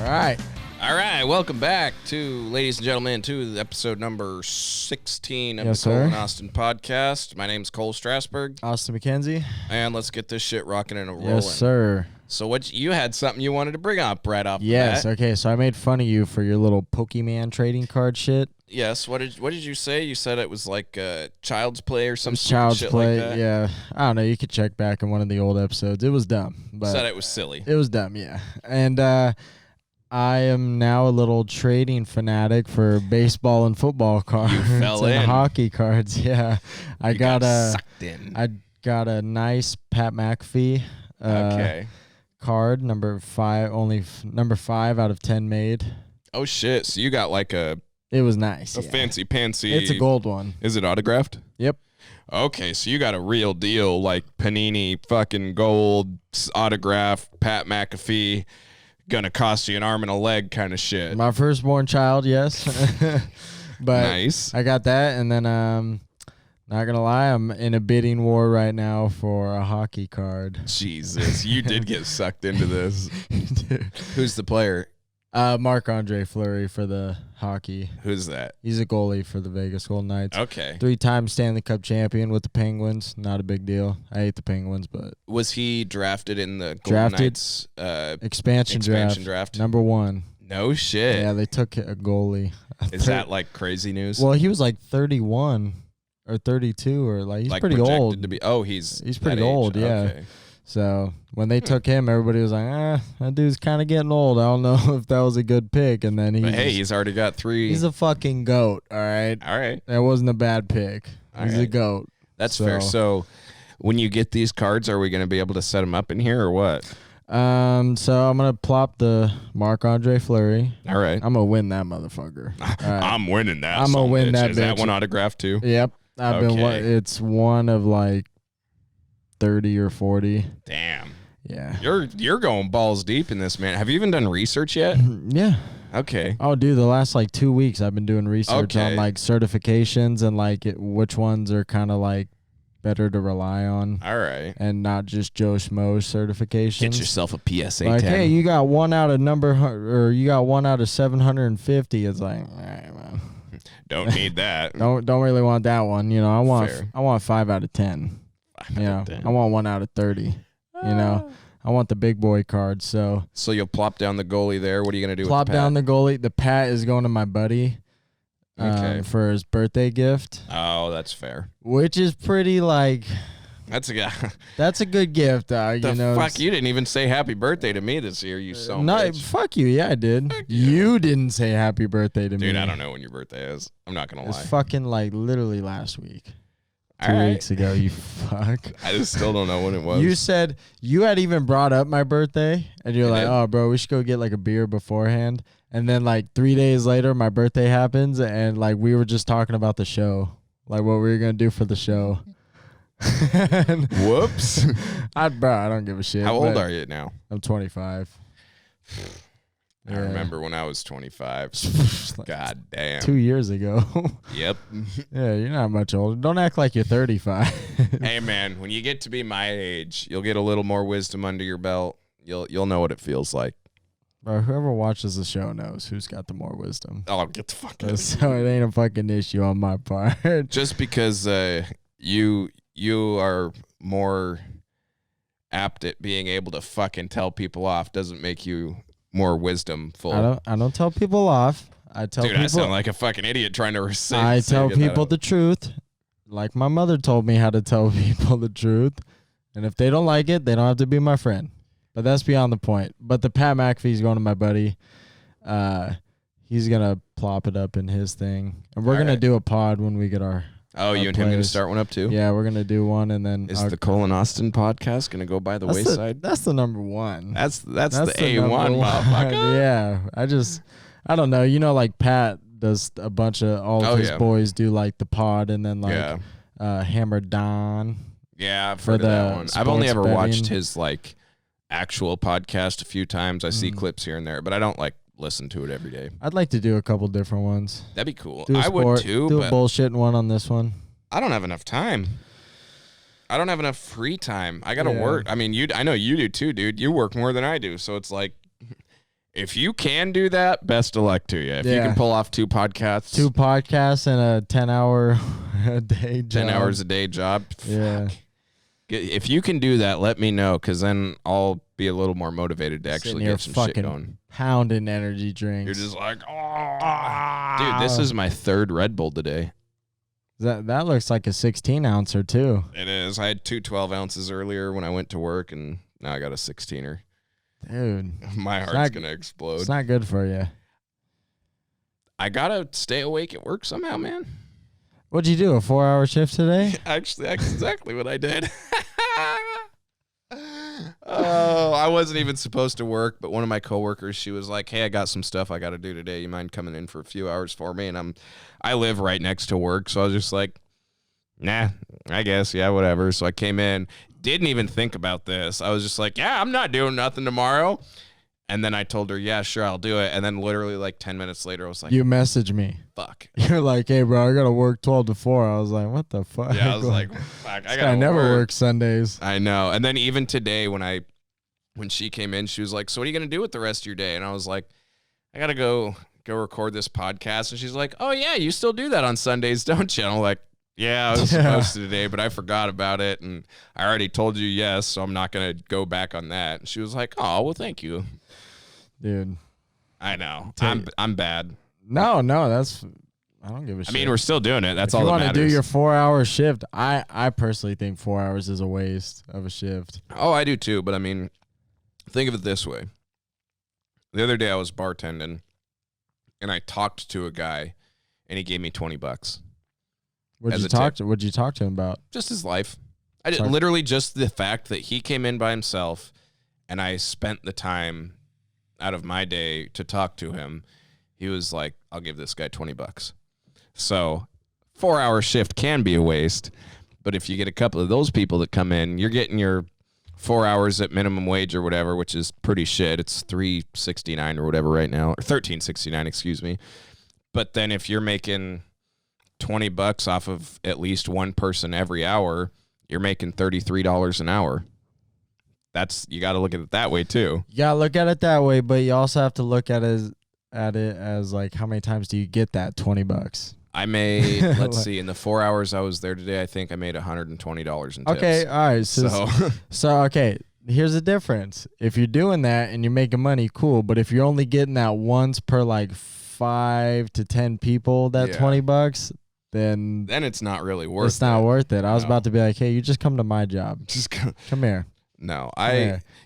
All right. Welcome back to, ladies and gentlemen, to the episode number 16 of the Cole and Austin podcast. My name's Cole Strasburg. Austin McKenzie. And let's get this shit rocking and rolling. Yes, sir. So you had something you wanted to bring up right off the Yes, bat. okay. So I made fun of you for your little Pokemon trading card shit. Yes. What did you say? You said it was like child's play or some child's shit play, like that? yeah. I don't know. You could check back in one of the old episodes. It was dumb. But Said it was silly. It was dumb, yeah. And I am now a little trading fanatic for baseball and football cards fell and in. hockey cards. Yeah, I got sucked in. I got a nice Pat McAfee card, number 5, number 5 out of 10 made. Oh shit! So you got like It was nice. a fancy pantsy. It's a gold one. Is it autographed? Yep. Okay, so you got a real deal, like Panini fucking gold autograph, Pat McAfee, gonna cost you an arm and a leg kind of shit. My firstborn child, yes. But nice. I got that, and then not gonna lie, I'm in a bidding war right now for a hockey card. Jesus, you did get sucked into this. Who's the player? Marc-Andre Fleury for the hockey. Who's that? He's a goalie for the Vegas Golden Knights. Okay. 3-time Stanley Cup champion with the Penguins. Not a big deal. I hate the Penguins, but Was he drafted in the Golden Knights expansion draft. Number 1. No shit. Yeah, they took a goalie. Is that like crazy news? Well, he was like 31 or 32 or like he's like pretty old. To be, he's pretty old, yeah. Okay. So when they took him, everybody was like, that dude's kind of getting old. I don't know if that was a good pick. And then he's already got 3. He's a fucking goat, all right? All right. That wasn't a bad pick. He's a goat. That's fair. So when you get these cards, are we going to be able to set them up in here or what? So I'm going to plop the Marc-Andre Fleury. All right. I'm going to win that motherfucker. Right. I'm winning that. I'm going to win that Is bitch. that one autographed too? Yep. It's one of like 30 or 40. Damn. Yeah. You're going balls deep in this, man. Have you even done research yet? Yeah. Okay. Oh, dude, the last like 2 weeks I've been doing research on like certifications and like which ones are kind of like better to rely on. All right. And not just Joe Schmo's certifications. Get yourself a PSA like, 10. hey, you got one out of 750. It's like, all right, man. Don't need that. don't really want that one. You know, I want 5 out of 10. Yeah, I want 1 out of 30. You know, I want the big boy card. So you'll plop down the goalie there. What are you gonna do? Plop with the down the goalie. The Pat is going to my buddy. For his birthday gift. Oh, that's fair. Which is pretty like. That's a guy. That's a good gift. You know. Fuck, you didn't even say happy birthday to me this year. You so bitch. Fuck you. Yeah, I did. You didn't say happy birthday to me. Dude, I don't know when your birthday is. I'm not gonna lie. It's fucking like literally last week. 2 weeks ago, you fuck. I just still don't know when it was. You said you had even brought up my birthday, and you're like, "Oh, bro, we should go get like a beer beforehand." And then like 3 days later, my birthday happens, and like we were just talking about the show, like what we were gonna do for the show. Whoops. I don't give a shit. How old are you now? I'm 25. I remember when I was 25. God damn. 2 years ago. Yep. Yeah, you're not much older. Don't act like you're 35. Hey, man, when you get to be my age, you'll get a little more wisdom under your belt. You'll know what it feels like. Bro, whoever watches the show knows who's got the more wisdom. Oh, get the fuck out of here. So it ain't a fucking issue on my part. Just because you are more apt at being able to fucking tell people off doesn't make you more wisdomful. I don't tell people off. I sound like a fucking idiot trying to say. I tell people the truth, like my mother told me how to tell people the truth. And if they don't like it, they don't have to be my friend. But that's beyond the point. But the Pat McAfee's going to my buddy. He's gonna plop it up in his thing, and we're gonna do a pod when we get our. Oh, you and him gonna start one up too? Yeah, we're gonna do one, and then is the Cole and Austin podcast gonna go by the wayside? That's the number one. That's the A1, motherfucker. Yeah, I don't know. You know, like Pat does a bunch of all of his boys do like the pod, and then like Hammer Don. Yeah, I've heard of that one. I've only ever watched his like actual podcast a few times. I see clips here and there, but I don't like listen to it every day. I'd like to do a couple different ones. That'd be cool. I would too. Do a bullshitting one on this one. I don't have enough time. I don't have enough free time. I gotta work. I mean, I know you do too, dude. You work more than I do, so it's If you can do that, best of luck to you. If you can pull off 2 podcasts. 2 podcasts and a 10-hour a day job. 10 hours a day job. Yeah. If you can do that, let me know, because then I'll be a little more motivated to actually get some shit going. Pounding energy drinks. You're just like, oh. Dude, this is my 3rd Red Bull today. That looks like a 16-ouncer, too. It is. I had 2 12 ounces earlier when I went to work, and now I got a 16er. Dude. My heart's going to explode. It's not good for you. I got to stay awake at work somehow, man. What'd you do, a 4-hour shift today? Actually, that's exactly what I did. Oh, I wasn't even supposed to work, but one of my coworkers, she was like, hey, I got some stuff I got to do today. You mind coming in for a few hours for me? And I live right next to work, so I was just like, nah, I guess, yeah, whatever. So I came in, didn't even think about this. I was just like, yeah, I'm not doing nothing tomorrow. And then I told her, yeah, sure, I'll do it. And then literally like 10 minutes later, I was like, you messaged me. Fuck. You're like, hey, bro, I got to work 12 to 4. I was like, what the fuck? Yeah, I was like, fuck, I never work Sundays. I know. And then even today when she came in, she was like, so what are you going to do with the rest of your day? And I was like, I got to go record this podcast. And she's like, oh, yeah, you still do that on Sundays, don't you? And I'm like, yeah, I was supposed to today, but I forgot about it. And I already told you yes, so I'm not going to go back on that. And she was like, oh, well, thank you. Dude. I know. I'm bad. No, that's... I don't give a shit. I mean, we're still doing it. That's all that matters. If you want to do your 4-hour shift, I personally think 4 hours is a waste of a shift. Oh, I do too, but I mean, think of it this way. The other day I was bartending, and I talked to a guy, and he gave me $20. What'd you talk to him about? Just his life. I did literally just the fact that he came in by himself, and I spent the time out of my day to talk to him. He was like, I'll give this guy $20. So 4-hour shift can be a waste, but if you get a couple of those people that come in, you're getting your 4 hours at minimum wage or whatever, which is pretty shit. It's $3.69 or whatever right now, or $13.69, excuse me. But then if you're making $20 off of at least one person every hour, you're making $33 an hour. You got to look at it that way too. You got to look at it that way, but you also have to look at it as like, how many times do you get that $20? I made, let's see, in the 4 hours I was there today, I think I made $120 in tips. Okay, all right. So okay, here's the difference. If you're doing that and you're making money, cool. But if you're only getting that once per like 5 to 10 people, that $20, then it's not really worth it. It's not worth it. I was about to be like, hey, you just come to my job. Just come here. No,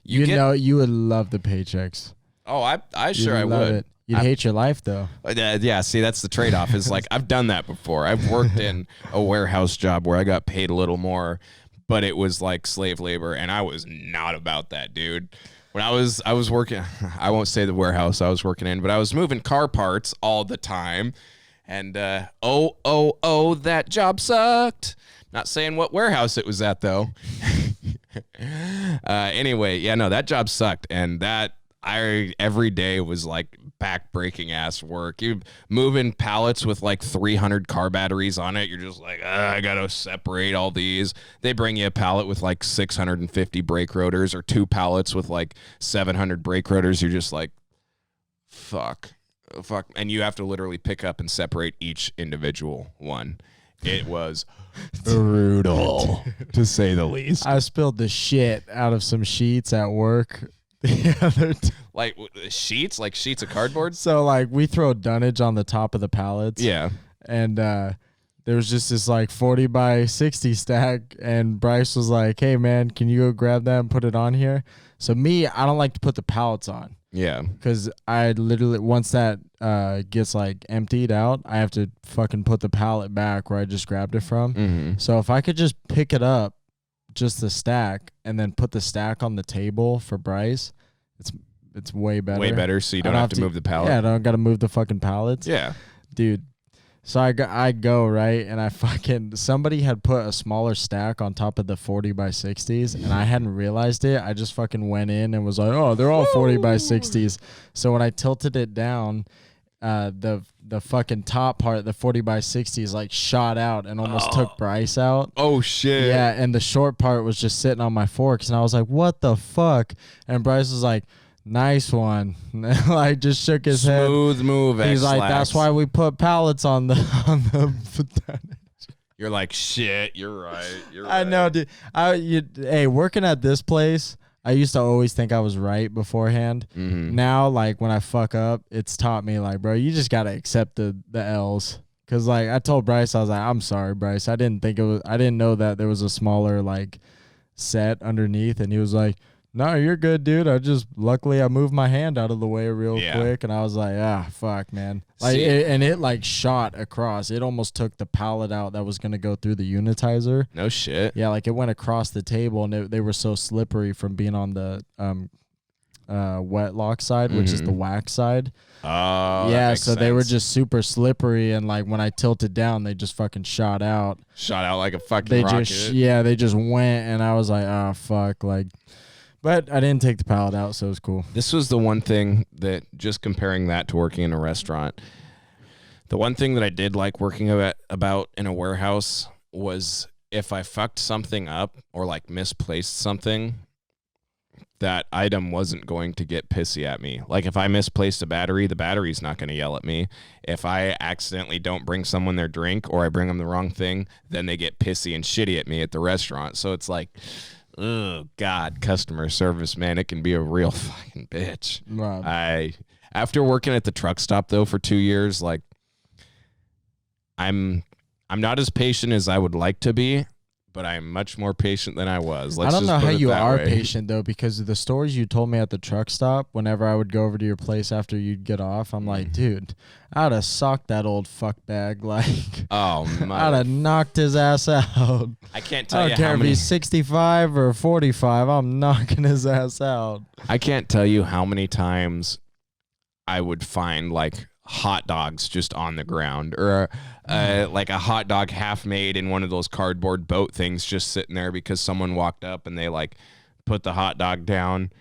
you would love the paychecks. Oh, I sure I would. It. You'd hate your life, though. Yeah, see, that's the trade-off. Is like, I've done that before. I've worked in a warehouse job where I got paid a little more, but it was like slave labor, and I was not about that, dude. When I was working, I won't say the warehouse I was working in, but I was moving car parts all the time, and that job sucked. Not saying what warehouse it was at, though. Anyway, yeah, no, that job sucked, and every day was like back-breaking ass work. You moving pallets with like 300 car batteries on it. You're just like, I gotta separate all these. They bring you a pallet with like 650 brake rotors, or 2 pallets with like 700 brake rotors. You're just like, fuck, and you have to literally pick up and separate each individual one. It was brutal, to say the least. I spilled the shit out of some sheets at work the other like sheets of cardboard. So like, we throw dunnage on the top of the pallets. Yeah. And there was just this like 40 by 60 stack, and Bryce was like, hey man, can you go grab that and put it on here? So I don't like to put the pallets on. Yeah. Because I literally, once that gets like emptied out, I have to fucking put the pallet back where I just grabbed it from. Mm-hmm. So if I could just pick it up, just the stack, and then put the stack on the table for Bryce, it's way better. Way better, so you don't have to move the pallet. Yeah, I don't got to move the fucking pallets. Yeah. Dude. So I go, right, and somebody had put a smaller stack on top of the 40 by 60s, and I hadn't realized it. I just fucking went in and was like, oh, they're all 40 by 60s. So when I tilted it down, the fucking top part, the 40 by 60s, like shot out and almost took Bryce out. Oh, shit. Yeah, and the short part was just sitting on my forks, and I was like, what the fuck? And Bryce was like, nice one. Like just shook his head. Smooth move. He's like, that's why we put pallets on the You're like, shit. You're right. I know, dude. Hey, working at this place, I used to always think I was right beforehand. Mm-hmm. Now, like when I fuck up, it's taught me like, bro, you just gotta accept the L's. Cause like I told Bryce, I was like, I'm sorry, Bryce. I didn't know that there was a smaller like set underneath, and he was like, no, you're good, dude. Luckily I moved my hand out of the way real quick, and I was like, fuck, man. Like, it like shot across. It almost took the pallet out that was gonna go through the unitizer. No shit. Yeah, like it went across the table, and they were so slippery from being on the wet lock side, which is the wax side. Oh, yeah. So they were just super slippery, and like when I tilted down, they just fucking shot out. Shot out like a fucking rocket. They just went, and I was like, oh fuck, like. But I didn't take the pallet out, so it was cool. This was the one thing that, just comparing that to working in a restaurant, the one thing that I did like working about in a warehouse was if I fucked something up or like misplaced something, that item wasn't going to get pissy at me. Like if I misplaced a battery, the battery's not going to yell at me. If I accidentally don't bring someone their drink or I bring them the wrong thing, then they get pissy and shitty at me at the restaurant. So it's like, oh God, customer service, man, it can be a real fucking bitch. Right. After working at the truck stop though for 2 years, like I'm not as patient as I would like to be, but I'm much more patient than I was. I don't know how you are patient though, because of the stories you told me at the truck stop. Whenever I would go over to your place after you'd get off, I'm like, dude, I'd have socked that old fuck bag. Like, oh my, I'd have knocked his ass out. I can't tell you I don't care how if many. he's 65 or 45. I'm knocking his ass out. I can't tell you how many times I would find like hot dogs just on the ground, or like a hot dog half made in one of those cardboard boat things just sitting there because someone walked up and they like put the hot dog down,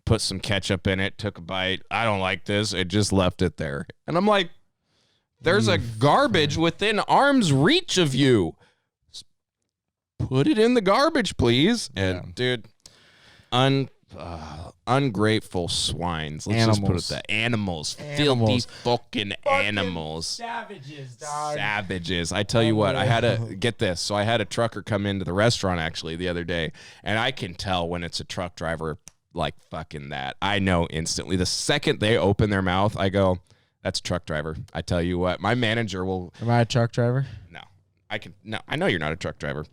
put some ketchup in it, took a bite. I don't like this. It just left it there. And I'm like, there's a garbage within arm's reach of you. Put it in the garbage, please. And dude, ungrateful swines. Let's just put it that. Animals. Filthy fucking animals. Savages, dog. Savages. I tell you what, I had to get this. So I had a trucker come into the restaurant actually the other day, and I can tell when it's a truck driver like fucking that. I know instantly. The second they open their mouth, I go, that's a truck driver. I tell you what, my manager will. Am I a truck driver? No. I know you're not a truck driver.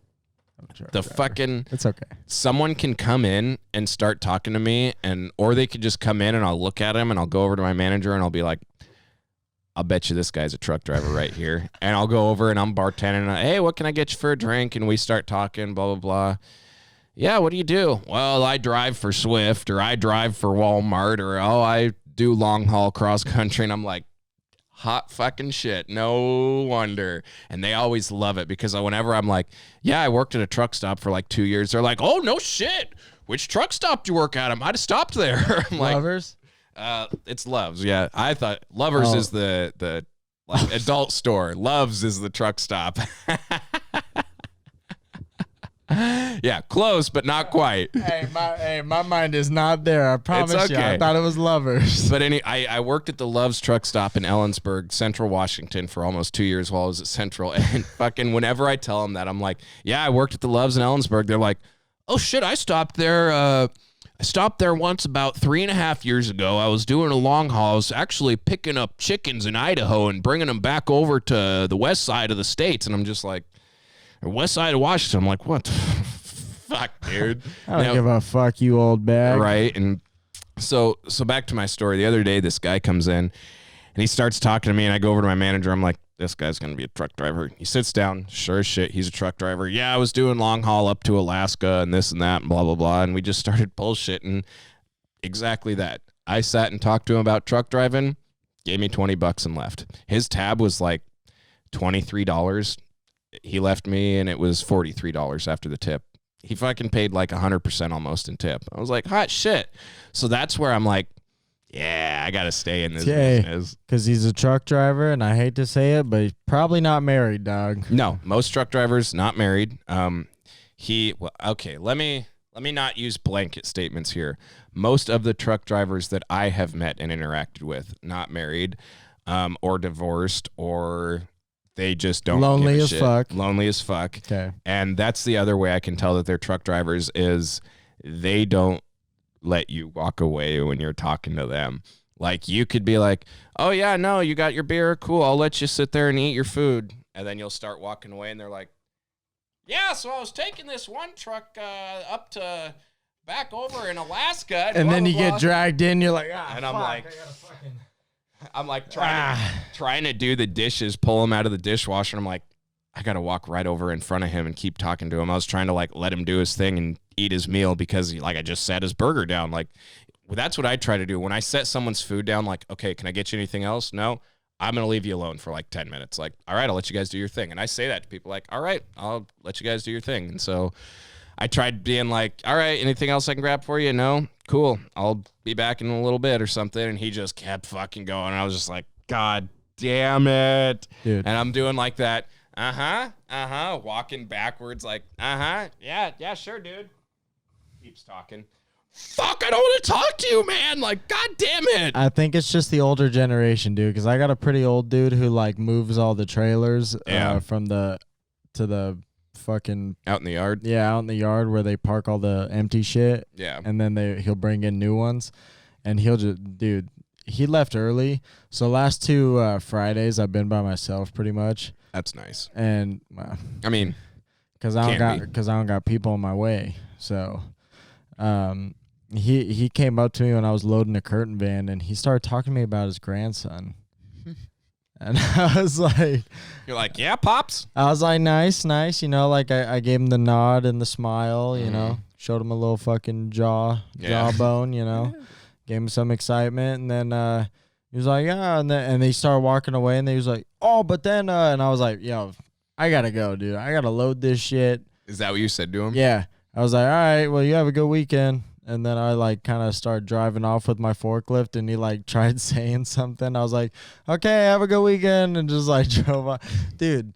Fucking, it's okay. Someone can come in and start talking to me, or they could just come in and I'll look at him and I'll go over to my manager and I'll be like, I'll bet you this guy's a truck driver right here. And I'll go over and I'm bartending. And hey, what can I get you for a drink? And we start talking, blah, blah, blah. Yeah, what do you do? Well, I drive for Swift, or I drive for Walmart, or I do long haul cross country. And I'm like, hot fucking shit. No wonder. And they always love it because whenever I'm like, yeah, I worked at a truck stop for like 2 years, they're like, oh, no shit. Which truck stop do you work at? I might have stopped there. I'm like, Lovers? It's Love's. Yeah. I thought Lovers is the like adult store. Love's is the truck stop. Yeah, close, but not quite. My mind is not there. I promise you. I thought it was Lovers. But I worked at the Love's truck stop in Ellensburg, Central Washington, for almost 2 years while I was at Central. And fucking whenever I tell them that, I'm like, yeah, I worked at the Love's in Ellensburg. They're like, oh shit, I stopped there. I stopped there once about 3.5 years ago. I was doing a long haul. I was actually picking up chickens in Idaho and bringing them back over to the west side of the states. And I'm just like, west side of Washington. I'm like, what? Fuck, dude. I don't give a fuck, you old bag. Right. And so back to my story. The other day, this guy comes in and he starts talking to me, and I go over to my manager. I'm like, this guy's going to be a truck driver. He sits down. Sure as shit, he's a truck driver. Yeah, I was doing long haul up to Alaska and this and that and blah, blah, blah. And we just started bullshitting. Exactly that. I sat and talked to him about truck driving, gave me $20 and left. His tab was like $23. He left me, and it was $43 after the tip. He fucking paid like 100% almost in tip. I was like, hot shit. So that's where I'm like, yeah, I got to stay in this business. Because he's a truck driver, and I hate to say it, but he's probably not married, dog. No, most truck drivers not married. Let me let me not use blanket statements here. Most of the truck drivers that I have met and interacted with, not married, or divorced, or they just don't lonely give a as shit. fuck. Lonely as fuck. Okay. And that's the other way I can tell that they're truck drivers is they don't let you walk away when you're talking to them. Like, you could be like, oh, yeah, no, you got your beer. Cool. I'll let you sit there and eat your food. And then you'll start walking away, and they're like, yeah, so I was taking this one truck up to back over in Alaska. And blah, then blah, you blah. get dragged in. You're like, And I'm like, trying to do the dishes, pull him out of the dishwasher. And I'm like, I got to walk right over in front of him and keep talking to him. I was trying to like let him do his thing and eat his meal because like I just sat his burger down. Like, well, that's what I try to do. When I set someone's food down, like, okay, can I get you anything else? No, I'm going to leave you alone for like 10 minutes. Like, all right, I'll let you guys do your thing. And I say that to people like, all right, I'll let you guys do your thing. And so I tried being like, all right, anything else I can grab for you? No? Cool. I'll be back in a little bit or something. And he just kept fucking going. And I was just like, God damn it. dude. And I'm doing like that. Walking backwards like, yeah, sure, dude. Keeps talking. Fuck, I don't want to talk to you, man. Like, God damn it. I think it's just the older generation, dude, because I got a pretty old dude who like moves all the trailers from the to the fucking Out in the yard. out in the yard where they park all the empty shit. Yeah. And then he'll bring in new ones, and he'll just, dude, he left early. So last 2 Fridays I've been by myself pretty much. That's nice. And I mean, because I don't got people in my way. So he came up to me when I was loading a curtain van, and he started talking to me about his grandson. And I was like, you're like, yeah, Pops. I was like, nice. You know, like I gave him the nod and the smile, you know, showed him a little fucking jawbone, you know, gave him some excitement. And then he was like, yeah. And they started walking away, and he was like, oh, but then, and I was like, yo, I got to go, dude. I got to load this shit. Is that what you said to him? Yeah. I was like, all right, well, you have a good weekend. And then I like kind of started driving off with my forklift, and he like tried saying something. I was like, okay, have a good weekend, and just like drove on. Dude,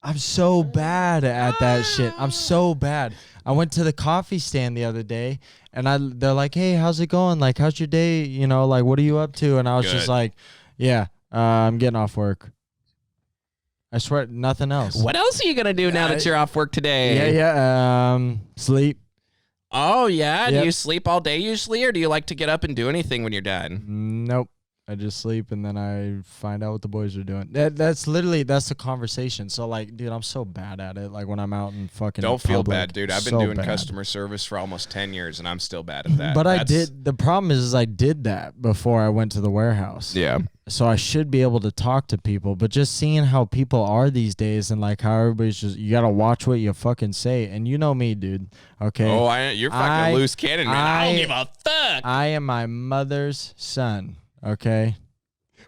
I'm so bad at that shit. I'm so bad. I went to the coffee stand the other day, and they're like, hey, how's it going? Like, how's your day? You know, like, what are you up to? And I was just like, yeah, I'm getting off work. I swear, nothing else. What else are you going to do now that you're off work today? Yeah. Sleep. Oh, yeah? Yep. Do you sleep all day usually, or do you like to get up and do anything when you're done? Nope. I just sleep, and then I find out what the boys are doing. That's the conversation. So, like, dude, I'm so bad at it. Like, when I'm out and fucking Don't feel public, bad, dude. I've been so doing bad. customer service for almost 10 years, and I'm still bad at that. But I did. The problem is I did that before I went to the warehouse. Yeah. So I should be able to talk to people, but just seeing how people are these days, and like how everybody's just, you gotta watch what you fucking say. And you know me, dude. Okay. Oh, you're fucking loose cannon, man. I don't give a fuck. I am my mother's son. Okay.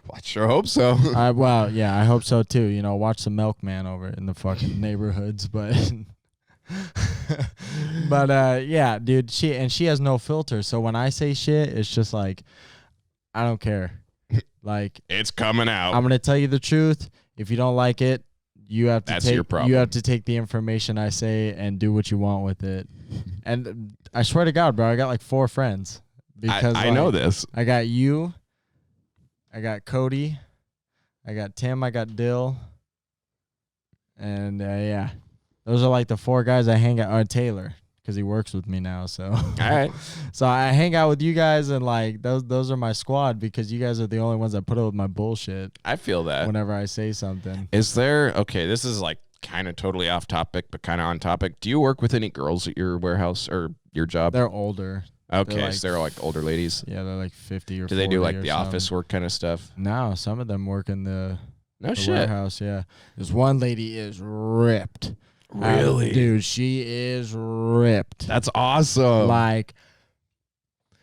Well, I sure hope so. Well, yeah, I hope so too. You know, watch the milkman over in the fucking neighborhoods, but yeah, dude, she has no filter. So when I say shit, it's just like, I don't care. Like, it's coming out. I'm gonna tell you the truth. If you don't like it, you have to That's your problem. You have to take the information I say and do what you want with it. And I swear to God, bro, I got like 4 friends because I know this. I got you, I got Cody, I got Tim, I got Dill, and yeah, those are like the 4 guys I hang out. Taylor, because he works with me now. So all right. So I hang out with you guys, and like those are my squad, because you guys are the only ones that put up with my bullshit. I feel that. Whenever I say something. Is there, okay, this is like kind of totally off topic, but kind of on topic. Do you work with any girls at your warehouse or your job? They're older. Okay, so they're like older ladies. Yeah, they're like 50 or 40. Do they do like the something. office work kind of stuff? No, some of them work in the Shit. warehouse, yeah. This one lady is ripped. Really? Dude, she is ripped. That's awesome. Like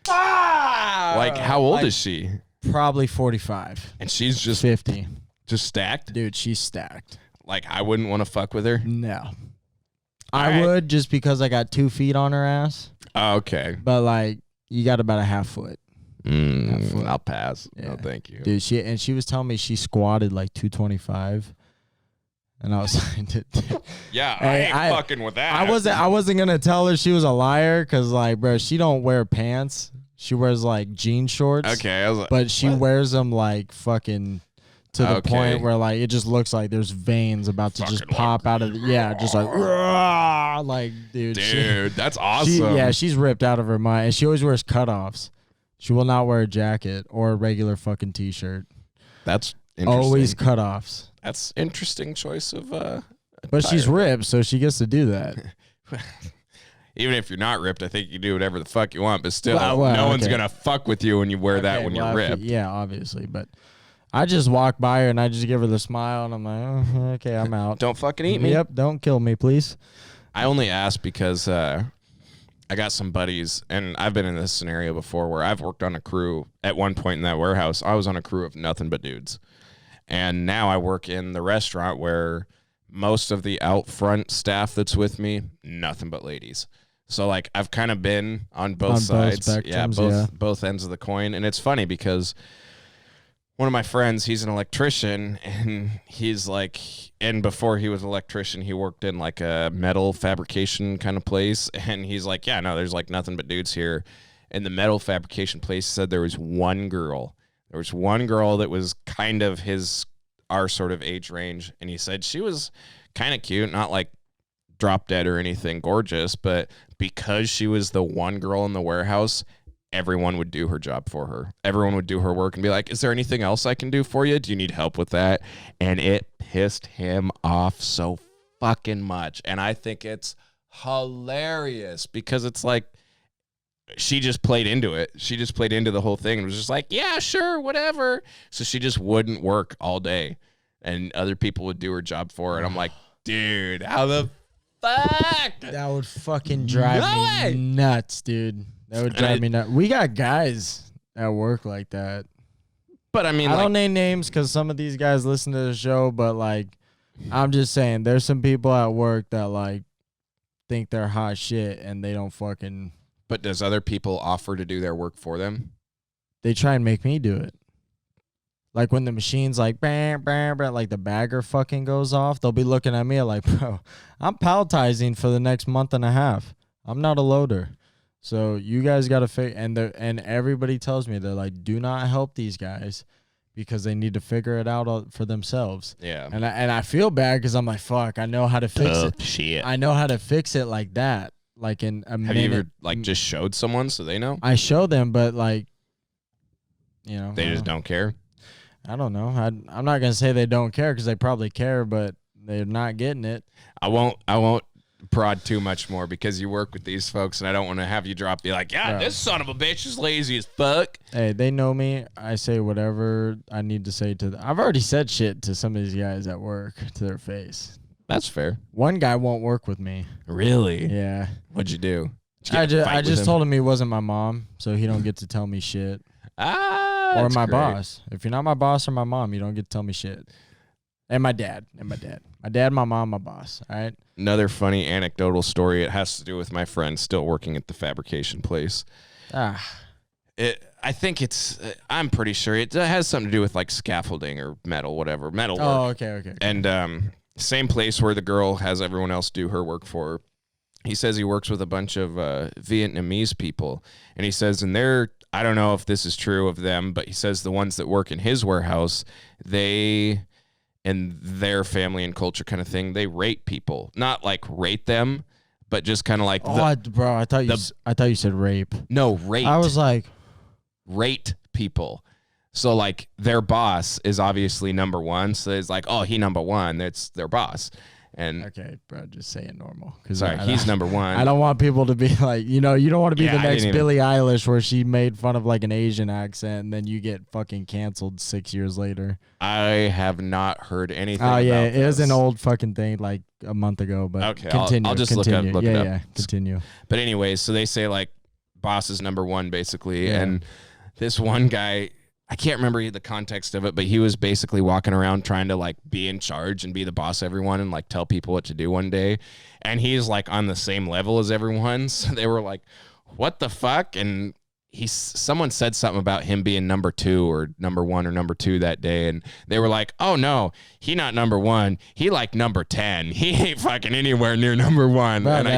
how old is she? Probably 45. And she's just 50. Just stacked? Dude, she's stacked. Like, I wouldn't want to fuck with her? No. I would, just because I got 2 feet on her ass. Oh, okay. But like, you got about a half foot. I'll pass. Yeah. No, thank you. Dude, she was telling me she squatted like 225. And I was like, Yeah, Hey, I ain't fucking with that. I wasn't gonna tell her she was a liar because like, bro, she don't wear pants. She wears like jean shorts. Okay, I was like, but she what? wears them like fucking to the Okay. point where like it just looks like there's veins about to just Fucking pop out of just like "Rah!" Like dude, Dude, that's awesome. she's ripped out of her mind, and she always wears cutoffs. She will not wear a jacket or a regular fucking t-shirt. That's interesting. Always cutoffs. That's interesting choice of But she's attire. ripped, so she gets to do that. Even if you're not ripped, I think you do whatever the fuck you want, but still, Well, no one's okay. gonna fuck with you when you wear that Okay, when well, you're ripped. Yeah, obviously, but I just walk by her and I just give her the smile, and I'm like, oh, okay, I'm out. Don't fucking eat me. Yep, don't kill me, please. I only ask because I got some buddies, and I've been in this scenario before where I've worked on a crew. At one point in that warehouse, I was on a crew of nothing but dudes. And now I work in the restaurant where most of the out front staff that's with me, nothing but ladies. So like I've kind of been on both sides. Both ends of the coin. And it's funny because one of my friends, he's an electrician, and he's like, and before he was an electrician, he worked in like a metal fabrication kind of place. And he's like, yeah, no, there's like nothing but dudes here. In the metal fabrication place, he said there was one girl. There was one girl that was kind of our sort of age range. And he said she was kind of cute, not like drop dead or anything gorgeous, but because she was the one girl in the warehouse, everyone would do her job for her. Everyone would do her work and be like, is there anything else I can do for you? Do you need help with that? And it pissed him off so fucking much. And I think it's hilarious because it's like, she just played into it. She just played into the whole thing and was just like, yeah, sure, whatever. So she just wouldn't work all day and other people would do her job for her. And I'm like, dude, how the fuck? That would fucking drive me nuts, dude. That would drive me nuts. We got guys at work like that. But I mean, I don't name names because some of these guys listen to the show, but like, I'm just saying, there's some people at work that like think they're hot shit and they don't fucking. But does other people offer to do their work for them? They try and make me do it. Like when the machine's like, bam, bam, bam, like the bagger fucking goes off, they'll be looking at me like, bro, I'm palletizing for the next month and a half. I'm not a loader. So you guys got to figure, and everybody tells me, they're like, do not help these guys because they need to figure it out for themselves. Yeah. And I feel bad because I'm like, fuck, I know how to fix it. Shit. I know how to fix it like that. Like in a minute. Have you ever like just showed someone so they know? I show them, but like, you know. They just don't care? I don't know. I'm not gonna say they don't care because they probably care, but they're not getting it. I won't prod too much more because you work with these folks, and I don't want to have you be like, yeah, this son of a bitch is lazy as fuck. Hey, they know me. I say whatever I need to say to them. I've already said shit to some of these guys at work to their face. That's fair. One guy won't work with me. Really? Yeah. What'd you do? I just told him he wasn't my mom, so he don't get to tell me shit. Or my boss. If you're not my boss or my mom, you don't get to tell me shit. And my dad. My dad, my mom, my boss. All right. Another funny anecdotal story. It has to do with my friend still working at the fabrication place. I think I'm pretty sure it has something to do with like scaffolding or metal, whatever. Metal work. Oh, okay. And same place where the girl has everyone else do her work for her. He says he works with a bunch of Vietnamese people. And he says, I don't know if this is true of them, but he says the ones that work in his warehouse, they, and their family and culture kind of thing, they rate people. Not like rate them, but just kind of like. Bro, I thought you said rape. No, rate. I was like. Rate people. So like their boss is obviously number one. So it's like, oh, he number one. That's their boss. And okay, bro, just say it normal. Sorry, he's number one. I don't want people to be like, you don't want to be the next Billie Eilish where she made fun of like an Asian accent and then you get fucking canceled 6 years later. I have not heard anything. Oh yeah, about it is an old fucking thing like a month ago. But okay, continue. I'll just continue. look it up. Yeah, continue. But anyways, so they say like boss is number one basically, yeah. And this one guy, I can't remember the context of it, but he was basically walking around trying to like be in charge and be the boss of everyone and like tell people what to do one day. And he's like on the same level as everyone. So they were like, what the fuck? And someone said something about him being number 2 or number 1 or number 2 that day, and they were like, oh no, he not number 1, he like number 10, he ain't fucking anywhere near number 1. Bro, and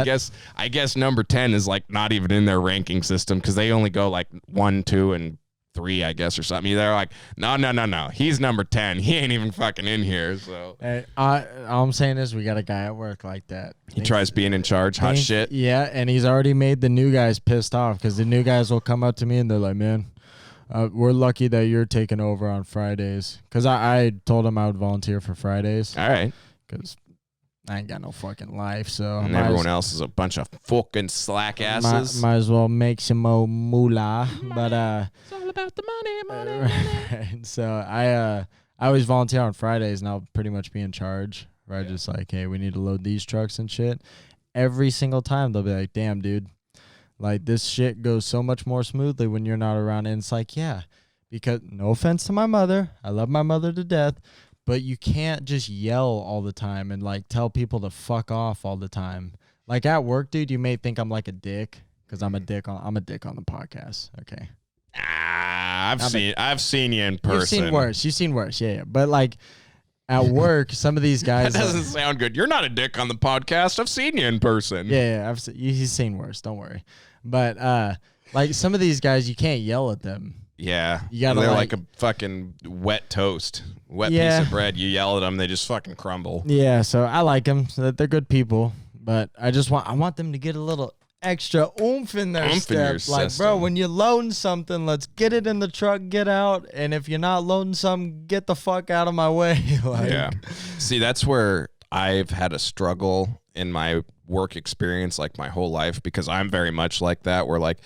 I guess number 10 is like not even in their ranking system because they only go like 1, 2, and 3, I guess, or something. They're like, no, he's number 10, he ain't even fucking in here. So Hey, all I'm saying is we got a guy at work like that. he tries being in charge, hot shit. Yeah, and he's already made the new guys pissed off because the new guys will come up to me and they're like, man, we're lucky that you're taking over on Fridays. Because I told him I would volunteer for Fridays. All right. Because I ain't got no fucking life. So And everyone else is a bunch of fucking slack asses. Might as well make some more moolah. But it's all about the money. so I always volunteer on Fridays, and I'll pretty much be in charge. Where I just like, hey, we need to load these trucks and shit. Every single time they'll be like, damn, dude, like this shit goes so much more smoothly when you're not around. And it's like, yeah, because no offense to my mother, I love my mother to death, but you can't just yell all the time and like tell people to fuck off all the time. Like at work, dude, you may think I'm like a dick because I'm a dick on the podcast. Okay. I've seen you in person. You've seen worse. Yeah. But like at work, some of these guys. That doesn't sound good. You're not a dick on the podcast. I've seen you in person. Yeah. He's seen worse. Don't worry. But like some of these guys, you can't yell at them. Yeah. They're like a fucking wet toast. Piece of bread. You yell at them, they just fucking crumble. Yeah. So I like them. So they're good people. But I want them to get a little extra oomph in their step. Like, bro, when you're loading something, let's get it in the truck, get out. And if you're not loading something, get the fuck out of my way. Yeah. See, that's where I've had a struggle in my work experience like my whole life because I'm very much like that. Where like,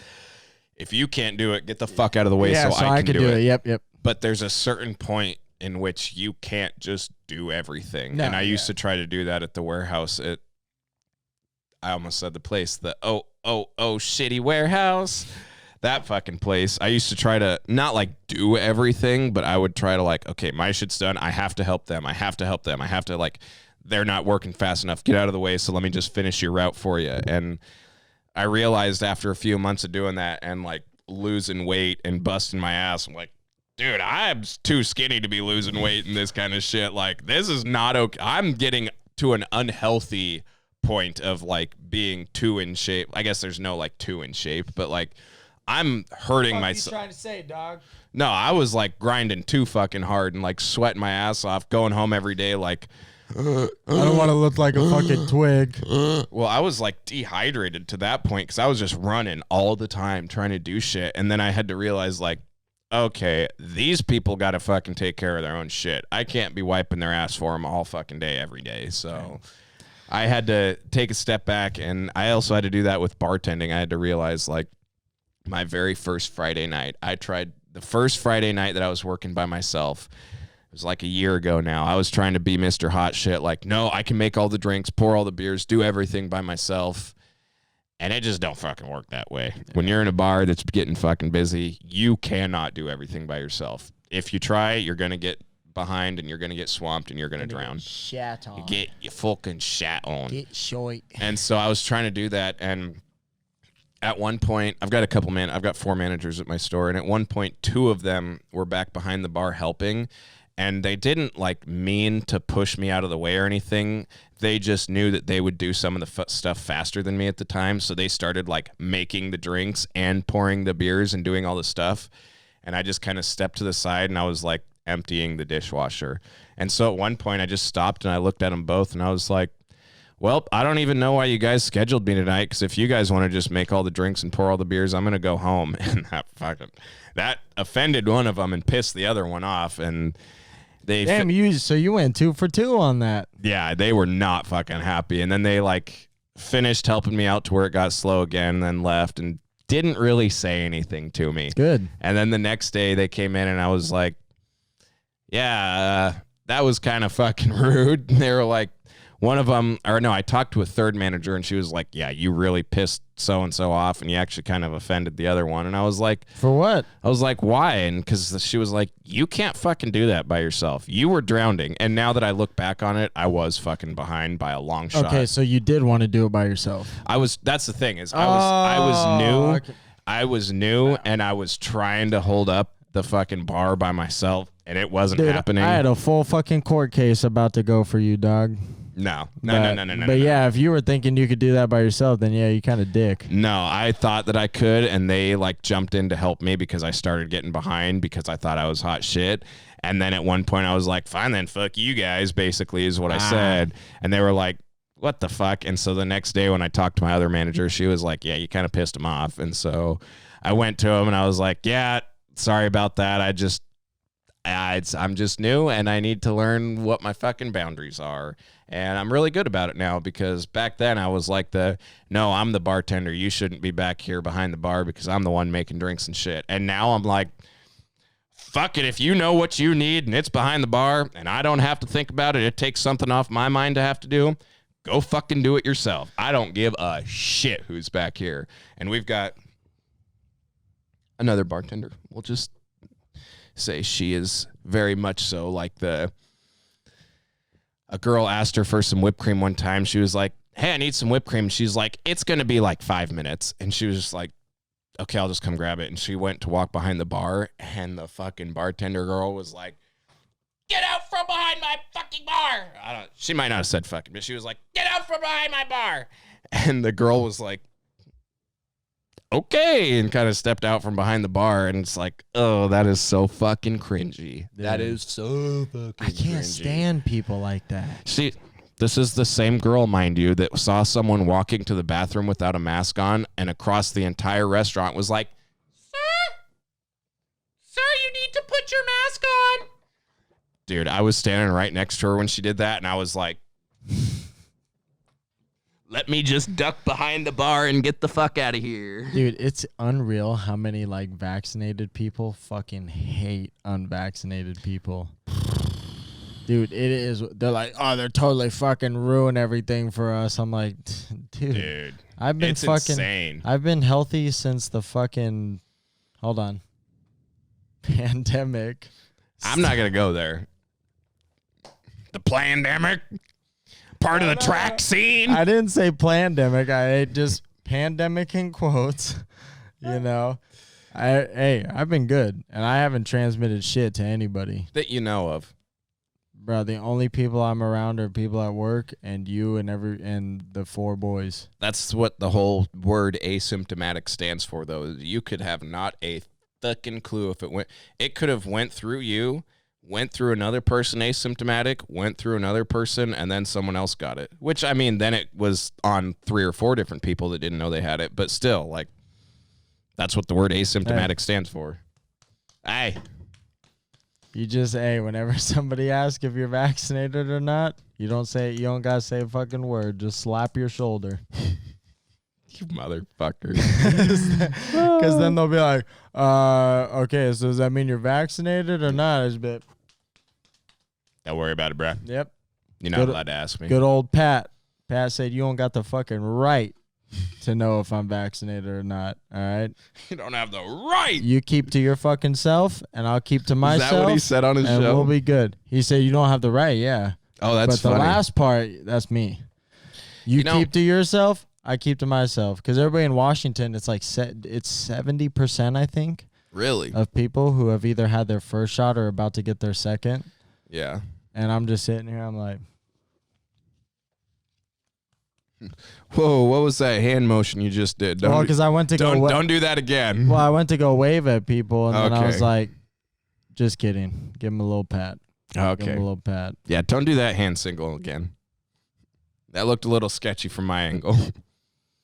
if you can't do it, get the fuck out of the way so I can do it. Yep. But there's a certain point in which you can't just do everything. No, and I used to try to do that at the warehouse. I almost said the place, the shitty warehouse. That fucking place. I used to try to not like do everything, but I would try to like, okay, my shit's done. I have to help them. I have to like, they're not working fast enough. Get out of the way. So let me just finish your route for you. And I realized after a few months of doing that and like losing weight and busting my ass, I'm like, dude, I'm too skinny to be losing weight and this kind of shit. Like, this is not okay. I'm getting to an unhealthy point of like being too in shape. I guess there's no like too in shape, but like I'm hurting myself. What are you trying to say, dog? No, I was like grinding too fucking hard and like sweating my ass off, going home every day like I don't want to look like a fucking twig. Well, I was like dehydrated to that point because I was just running all the time trying to do shit. And then I had to realize like, okay, these people got to fucking take care of their own shit. I can't be wiping their ass for them all fucking day every day. So I had to take a step back, and I also had to do that with bartending. I had to realize like my very first Friday night, I tried the first Friday night that I was working by myself. It was like a year ago now. I was trying to be Mr. Hot Shit. Like, no, I can make all the drinks, pour all the beers, do everything by myself. And it just don't fucking work that way. When you're in a bar that's getting fucking busy, you cannot do everything by yourself. If you try, you're going to get behind and you're going to get swamped and you're going to drown. Shat on. You get your fucking shat on. Get short. And so I was trying to do that. And at one point, I've got 4 managers at my store. And at one point, 2 of them were back behind the bar helping. And they didn't like mean to push me out of the way or anything. They just knew that they would do some of the stuff faster than me at the time. So they started like making the drinks and pouring the beers and doing all the stuff. And I just kind of stepped to the side and I was like emptying the dishwasher. And so at one point I just stopped and I looked at them both and I was like, well, I don't even know why you guys scheduled me tonight. Because if you guys want to just make all the drinks and pour all the beers, I'm going to go home. And that offended one of them and pissed the other one off. And so you went 2 for 2 on that. Yeah, they were not fucking happy. And then they like finished helping me out to where it got slow again and then left and didn't really say anything to me. Good. And then the next day they came in and I was like, yeah, that was kind of fucking rude. And they were like, I talked to a third manager and she was like, yeah, you really pissed so-and-so off and you actually kind of offended the other one. And I was like, for what? I was like, why? And because she was like, you can't fucking do that by yourself. You were drowning. And now that I look back on it, I was fucking behind by a long shot. Okay, so you did want to do it by yourself. That's the thing is I was new. Okay. I was new and I was trying to hold up the fucking bar by myself, and it wasn't happening. I had a full fucking court case about to go for you, dog. No. But yeah, if you were thinking you could do that by yourself, then yeah, you kind of dick. No, I thought that I could, and they like jumped in to help me because I started getting behind because I thought I was hot shit. And then at one point I was like, fine then, fuck you guys, basically is what I said. And they were like, what the fuck? And so the next day when I talked to my other manager, she was like, yeah, you kind of pissed him off. And so I went to him and I was like, yeah, sorry about that. I'm just new and I need to learn what my fucking boundaries are. And I'm really good about it now because back then I was like no, I'm the bartender. You shouldn't be back here behind the bar because I'm the one making drinks and shit. And now I'm like, fuck it. If you know what you need and it's behind the bar and I don't have to think about it, it takes something off my mind to have to do, go fucking do it yourself. I don't give a shit who's back here. And we've got another bartender. We'll just say she is very much so like a girl asked her for some whipped cream one time. She was like, hey, I need some whipped cream. She's like, it's going to be like 5 minutes. And she was just like, okay, I'll just come grab it. And she went to walk behind the bar, and the fucking bartender girl was like, get out from behind my fucking bar. She might not have said fucking, but she was like, get out from behind my bar. And the girl was like, okay, and kind of stepped out from behind the bar, and it's like, oh, that is so fucking cringy. Dude. That is so fucking I can't cringy. stand people like that. See, this is the same girl, mind you, that saw someone walking to the bathroom without a mask on, and across the entire restaurant was like, Sir, you need to put your mask on. Dude, I was standing right next to her when she did that, and I was like, let me just duck behind the bar and get the fuck out of here. Dude, it's unreal how many like vaccinated people fucking hate unvaccinated people. Dude, it is. They're like, oh, they're totally fucking ruin everything for us. I'm like, dude, I've been it's fucking insane. I've been healthy since the fucking pandemic. I'm not gonna go there. The pandemic, part of the track scene. I didn't say pandemic. I just pandemic in quotes. You know, I've been good, and I haven't transmitted shit to anybody That you know of. Bro, the only people I'm around are people at work and you and the 4 boys. That's what the whole word asymptomatic stands for, though. You could have not a fucking clue if it went. It could have went through you, went through another person asymptomatic, went through another person, and then someone else got it. Which, I mean, then it was on 3 or 4 different people that didn't know they had it. But still, like, that's what the word asymptomatic stands for. Hey. You just, whenever somebody asks if you're vaccinated or not, you don't gotta say a fucking word. Just slap your shoulder. You motherfucker. Because then they'll be like, okay, so does that mean you're vaccinated or not? I just be, Don't worry about it, bro. yep. You're not allowed to ask me. Good old Pat. Pat said you don't got the fucking right to know if I'm vaccinated or not. All right. You don't have the right. You keep to your fucking self, and I'll keep to myself. Is that what he said on his and show? we'll be good. He said you don't have the right. Yeah. Oh, that's but funny. the last part, that's me. You keep to yourself. I keep to myself. Because everybody in Washington, it's like it's 70%, I think. Really? Of people who have either had their first shot or about to get their second. Yeah. And I'm just sitting here. I'm like, whoa, what was that hand motion you just did? well, because I went to don't do that again. Well, I went to go wave at people, and then I Okay. was like, just kidding. Give him a little pat. Give him Okay. a little pat. Yeah, don't do that hand signal again. That looked a little sketchy from my angle.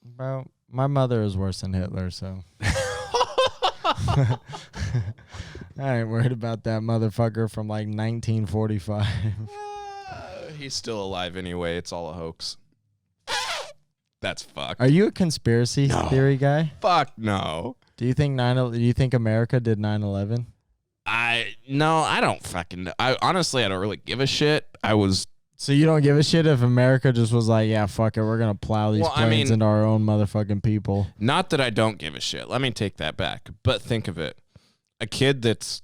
Bro, my mother is worse than Hitler, so. I ain't worried about that motherfucker from like 1945. He's still alive anyway. It's all a hoax. That's fucked. Are you a conspiracy theory guy? Fuck no. Do you think America did 9/11? No, I don't fucking. I honestly, I don't really give a shit. So you don't give a shit if America just was like, yeah, fuck it, we're gonna plow these planes into our own motherfucking people. Not that I don't give a shit. Let me take that back. But think of it: a kid that's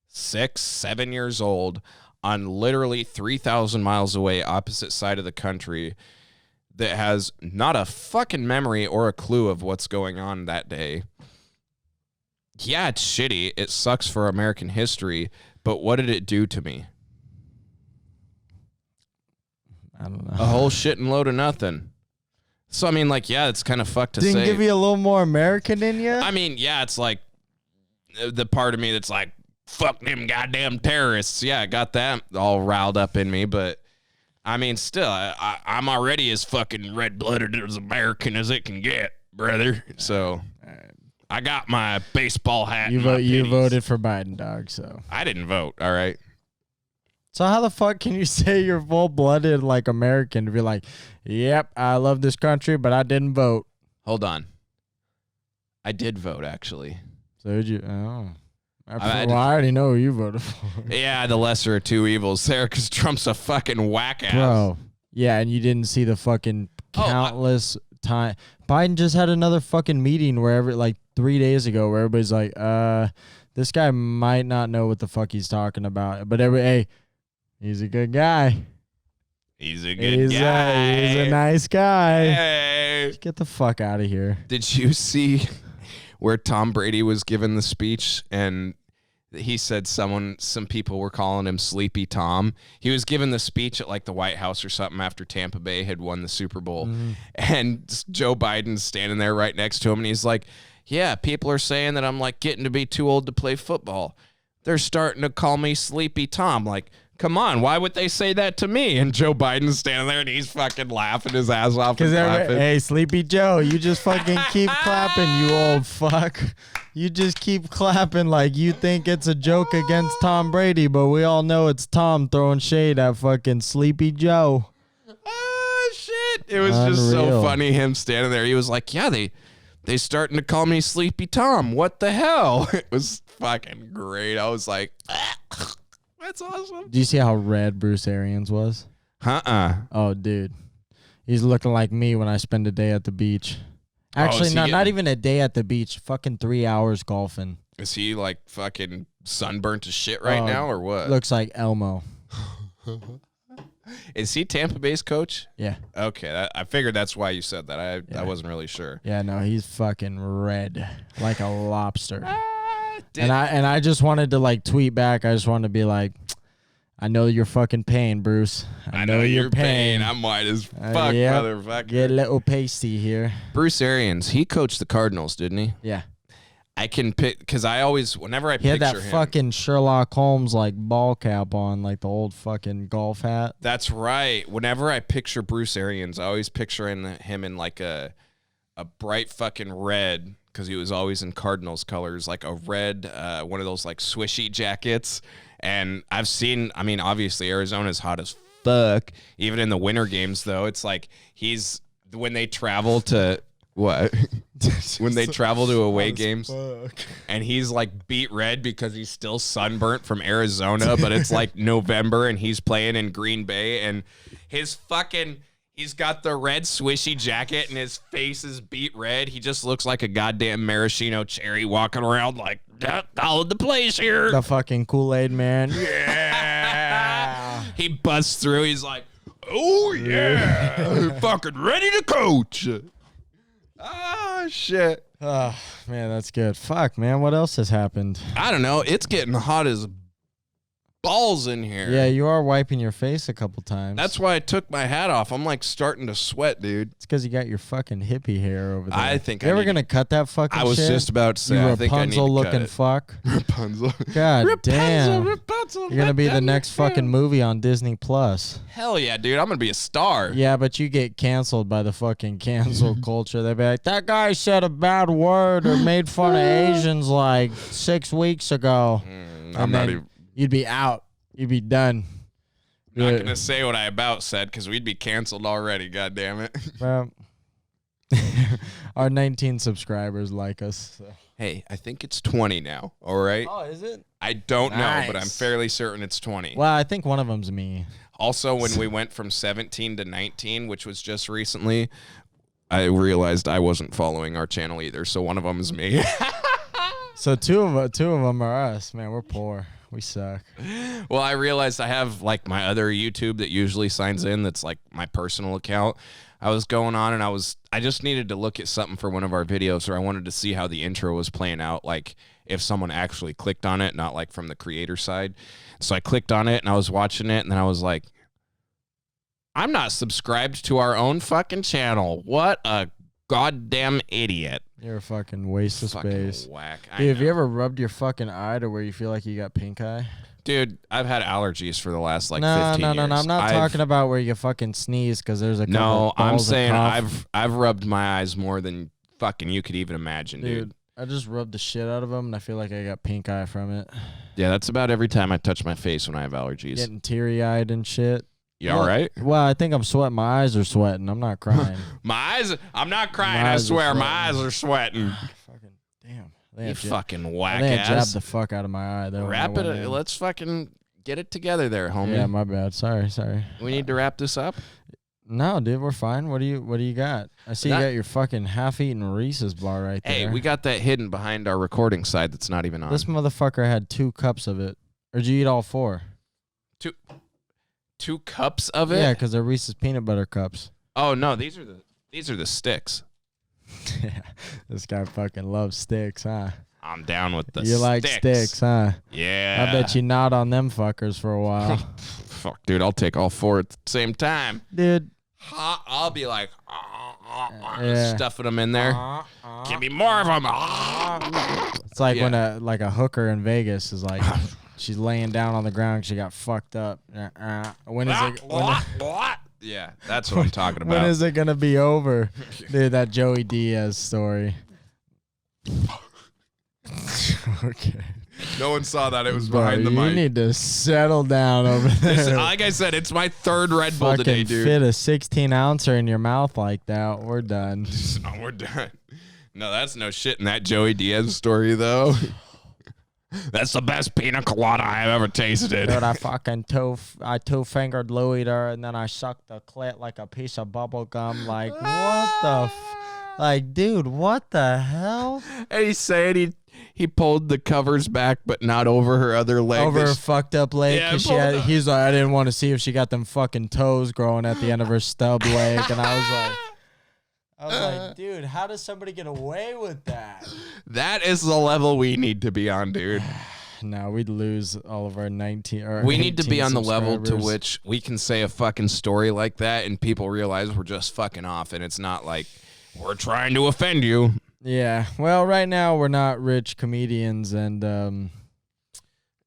6, 7 years old on literally 3,000 miles away, opposite side of the country, that has not a fucking memory or a clue of what's going on that day. Yeah, it's shitty. It sucks for American history, but what did it do to me? I don't know. A whole shit and load of nothing. So, I mean, like, yeah, it's kind of fucked to say. Didn't give you a little more American in you? I mean, yeah, it's like the part of me that's like, fuck them goddamn terrorists. Yeah, I got that all riled up in me, but I mean, still, I'm already as fucking red-blooded as American as it can get, brother. So I got my baseball hat. You voted for Biden, dog. So I didn't vote. All right. So how the fuck can you say you're full-blooded like American to be like, yep, I love this country, but I didn't vote? Hold on. I did vote, actually. So did you? Oh. I already know who you voted for. Yeah, the lesser of two evils there, because Trump's a fucking whack-ass. Bro. Yeah, and you didn't see the fucking countless time. Biden just had another fucking meeting where like 3 days ago where everybody's like, this guy might not know what the fuck he's talking about. But hey, he's a good guy. He's a good guy. He's a nice guy. Hey. Just get the fuck out of here. Did you see where Tom Brady was giving the speech and he said some people were calling him Sleepy Tom? He was giving the speech at like the White House or something after Tampa Bay had won the Super Bowl. Mm-hmm. And Joe Biden's standing there right next to him and he's like, yeah, people are saying that I'm like getting to be too old to play football. They're starting to call me Sleepy Tom. Like, come on, why would they say that to me? And Joe Biden's standing there and he's fucking laughing his ass off. Because hey, Sleepy Joe, you just fucking keep clapping, you old fuck. You just keep clapping like you think it's a joke against Tom Brady, but we all know it's Tom throwing shade at fucking Sleepy Joe. Oh, shit. It was just so funny him standing there. He was like, yeah, they starting to call me Sleepy Tom. What the hell? It was fucking great. I was like, that's awesome. Do you see how red Bruce Arians was? Oh, dude. He's looking like me when I spend a day at the beach. Actually, not even a day at the beach. Fucking 3 hours golfing. Is he like fucking sunburnt to shit right now or what? Looks like Elmo. Is he Tampa Bay's coach? Yeah. Okay, I figured that's why you said that. I wasn't really sure. Yeah, no, he's fucking red like a lobster. And I just wanted to like tweet back. I just wanted to be like, I know your fucking pain, Bruce. I know your pain. I'm white as fuck, motherfucker. Get a little pasty here. Bruce Arians, he coached the Cardinals, didn't he? Yeah. I can pick because I always, whenever I picture him, he had that fucking Sherlock Holmes like ball cap on, like the old fucking golf hat. That's right. Whenever I picture Bruce Arians, I always picture him in like a bright fucking red, because he was always in Cardinals colors, like a red, one of those like swishy jackets. And I've seen, I mean, obviously Arizona's hot as fuck. Even in the winter games, though, it's like when they travel to what? When they travel to away games and he's like beat red because he's still sunburnt from Arizona, but it's like November and he's playing in Green Bay and he's got the red swishy jacket and his face is beat red. He just looks like a goddamn maraschino cherry walking around like, all the place here. The fucking Kool-Aid man. Yeah. He busts through. He's like, oh, yeah. Fucking ready to coach. Ah, shit. Oh, man, that's good. Fuck, man. What else has happened? I don't know. It's getting hot as balls in here. Yeah, you are wiping your face a couple times. That's why I took my hat off. I'm like starting to sweat, dude. It's because you got your fucking hippie hair over there. I think you ever gonna cut that fucking shit? I was just about to say, you I think I need to cut Rapunzel-looking fuck. Rapunzel. God damn. Rapunzel. You're gonna be the next fucking movie on Disney Plus. Hell yeah, dude. I'm gonna be a star. Yeah, but you get canceled by the fucking cancel culture. They'll be like, that guy said a bad word or made fun of Asians like 6 weeks ago. I'm not even. You'd be out. You'd be done. I'm not going to say what I about said because we'd be canceled already, God damn it. Well, our 19 subscribers like us. So. Hey, I think it's 20 now, all right? Oh, is it? I don't know, but I'm fairly certain it's 20. Well, I think one of them's me. Also, when we went from 17 to 19, which was just recently, I realized I wasn't following our channel either, so one of them is me. So two of them are us. Man, we're poor. We suck. Well, I realized I have like my other YouTube that usually signs in. That's like my personal account. I was going on and I just needed to look at something for one of our videos, or I wanted to see how the intro was playing out, like if someone actually clicked on it, not like from the creator side. So I clicked on it and I was watching it, and then I was like, I'm not subscribed to our own fucking channel. What a goddamn idiot. You're a fucking waste of Fucking space. whack. Dude, have you ever rubbed your fucking eye to where you feel like you got pink eye? Dude, I've had allergies for the last like No, 15 years. I'm not talking about where you fucking sneeze because there's a couple No, I'm balls of saying cough. I've rubbed my eyes more than fucking you could even imagine, dude. I just rubbed the shit out of them, and I feel like I got pink eye from it. Yeah, that's about every time I touch my face when I have allergies. Getting teary-eyed and shit. You all right? Well, I think I'm sweating. My eyes are sweating. I'm not crying. I'm not crying, I swear. My eyes are sweating. Fucking damn. You fucking whack They ass. jabbed the fuck out of my eye, though. Wrap it. Let's fucking get it together there, homie. Yeah, my bad. Sorry. We need to wrap this up. No, dude, we're fine. What do you got? I see you got your fucking half-eaten Reese's bar right there. Hey, we got that hidden behind our recording side that's not even on. This motherfucker had 2 cups of it. Or did you eat all 4? 2 cups of it? Yeah, because they're Reese's peanut butter cups. Oh no, these are the sticks. Yeah, this guy fucking loves sticks, huh? I'm down with the You like sticks, huh? Yeah. I bet you nod on them fuckers for a while. Fuck, dude, I'll take all 4 at the same time. Dude. I'll be like, Yeah. stuffing them in there. Give me more of them. It's like when a hooker in Vegas is like, she's laying down on the ground. She got fucked up. When is it? Yeah, that's what I'm talking about. When is it gonna be over, dude? That Joey Diaz story. Okay. No one saw that. It was behind the mic. You need to settle down over there. Like I said, it's my 3rd Red Bull today, dude. Fit a 16-ouncer in your mouth like that. We're done. No, we're done. No, that's no shit in that Joey Diaz story, though. That's the best pina colada I've ever tasted. Dude, I fucking two-fingered Louis there, and then I sucked the clit like a piece of bubble gum. Like, what the like, dude, what the hell? And he's saying he pulled the covers back, but not over her other leg. Over her fucked up leg. Yeah, He's like, I didn't want to see if she got them fucking toes growing at the end of her stub leg. And I was like, dude, how does somebody get away with that? That is the level we need to be on, dude. No, we'd lose all of our 19 or we need to be on the level to subscribers. which we can say a fucking story like that and people realize we're just fucking off, and it's not like we're trying to offend you. Yeah. Well, right now we're not rich comedians, and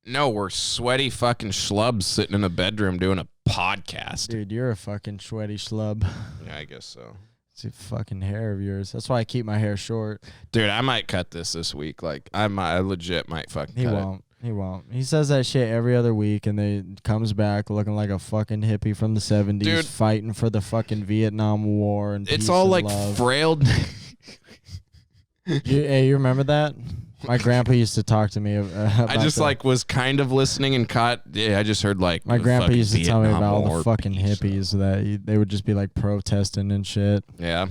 no, we're sweaty fucking schlubs sitting in a bedroom doing a podcast. dude, you're a fucking sweaty schlub. Yeah, I guess so. It's a fucking hair of yours. That's why I keep my hair short. Dude, I might cut this week. Like, I legit might fucking He cut won't. He won't. He says that shit every other week, and then comes back looking like a fucking hippie from the 70s, Dude. fighting for the fucking Vietnam War and It's peace all and like love. frailed. You remember that? My grandpa used to talk to me about I just that. like was kind of listening and caught. Yeah, I just heard like My the grandpa fucking used to tell me Vietnam about all War the fucking piece. hippies that they would just be like protesting and shit. Yeah,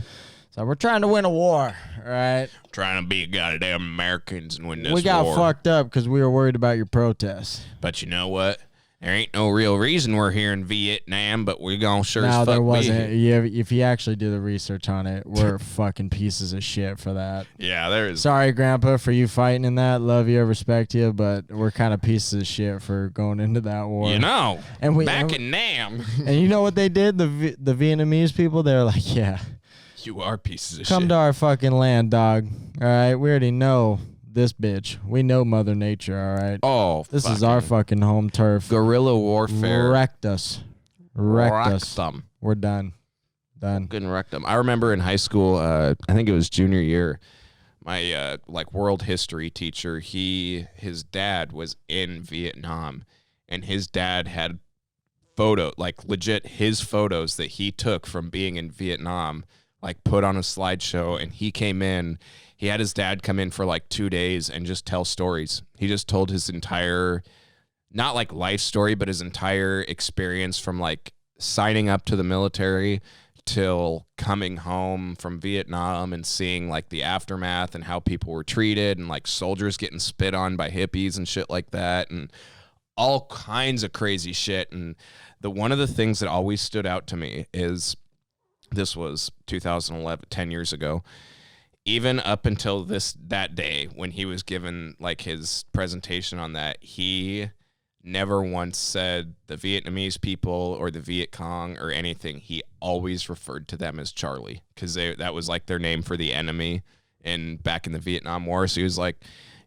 So we're trying to win a war, all right? trying to be goddamn Americans and win this We got war. fucked up because we were worried about your protests. But you know what? There ain't no real reason we're here in Vietnam, but we're gonna sure as No, fuck there be wasn't. here. If you actually do the research on it, we're fucking pieces of shit for that. Yeah, there is. Sorry, Grandpa, for you fighting in that. Love you, respect you, but we're kind of pieces of shit for going into that war. You know, And we- back and- in Nam, And you know what they did? The Vietnamese people, they're like, yeah, you are pieces of come shit. to our fucking land, dog. All right, we already know this bitch. We know Mother Nature, all right? Oh, This is our fucking home turf. guerrilla warfare. Wrecked us. Wrecked us. them. We're done. Done. Couldn't wreck them. I remember in high school, I think it was junior year, my like world history teacher, his dad was in Vietnam, and his dad had like legit his photos that he took from being in Vietnam, like put on a slideshow, and he came in. He had his dad come in for like 2 days and just tell stories. He just told his entire, not like life story, but his entire experience from like signing up to the military till coming home from Vietnam and seeing like the aftermath and how people were treated and like soldiers getting spit on by hippies and shit like that and all kinds of crazy shit. And one of the things that always stood out to me is This was 2011, 10 years ago. Even up until that day when he was given like his presentation on that, he never once said the Vietnamese people or the Viet Cong or anything. He always referred to them as Charlie because that was like their name for the enemy back in the Vietnam War. So he was like,